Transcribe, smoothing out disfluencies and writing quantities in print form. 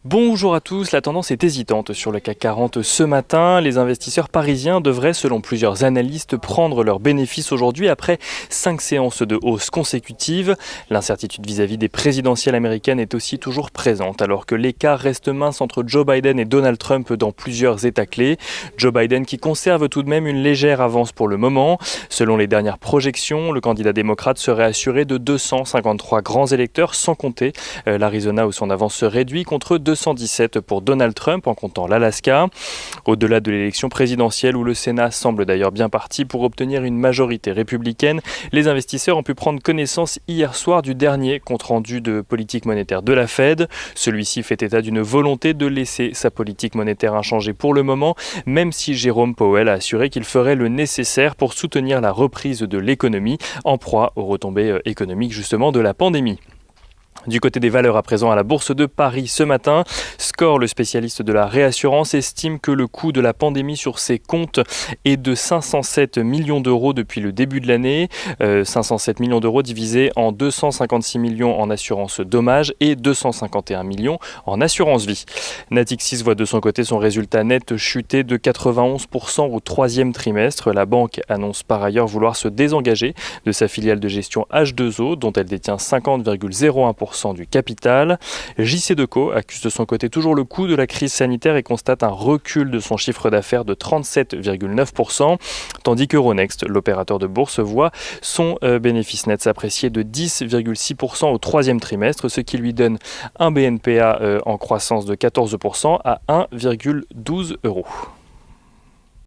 Bonjour à tous, la tendance est hésitante sur le CAC 40 ce matin. Les investisseurs parisiens devraient, selon plusieurs analystes, prendre leurs bénéfices aujourd'hui après 5 séances de hausse consécutives. L'incertitude vis-à-vis des présidentielles américaines est aussi toujours présente, alors que l'écart reste mince entre Joe Biden et Donald Trump dans plusieurs États clés. Joe Biden qui conserve tout de même une légère avance pour le moment. Selon les dernières projections, le candidat démocrate serait assuré de 253 grands électeurs, sans compter l'Arizona où son avance se réduit contre 217 pour Donald Trump en comptant l'Alaska. Au-delà de l'élection présidentielle où le Sénat semble d'ailleurs bien parti pour obtenir une majorité républicaine, les investisseurs ont pu prendre connaissance hier soir du dernier compte-rendu de politique monétaire de la Fed. Celui-ci fait état d'une volonté de laisser sa politique monétaire inchangée pour le moment, même si Jérôme Powell a assuré qu'il ferait le nécessaire pour soutenir la reprise de l'économie en proie aux retombées économiques justement de la pandémie. Du côté des valeurs à présent à la Bourse de Paris ce matin, Score, le spécialiste de la réassurance, estime que le coût de la pandémie sur ses comptes est de 507 millions d'euros depuis le début de l'année. 507 millions d'euros divisés en 256 millions en assurance dommages et 251 millions en assurance vie. Natixis voit de son côté son résultat net chuter de 91% au troisième trimestre. La banque annonce par ailleurs vouloir se désengager de sa filiale de gestion H2O dont elle détient 50,01% du capital. JCDecaux accuse de son côté toujours le coût de la crise sanitaire et constate un recul de son chiffre d'affaires de 37,9%, tandis qu'Euronext, l'opérateur de bourse, voit son bénéfice net s'apprécier de 10,6% au troisième trimestre, ce qui lui donne un BNPA en croissance de 14% à 1,12 euros.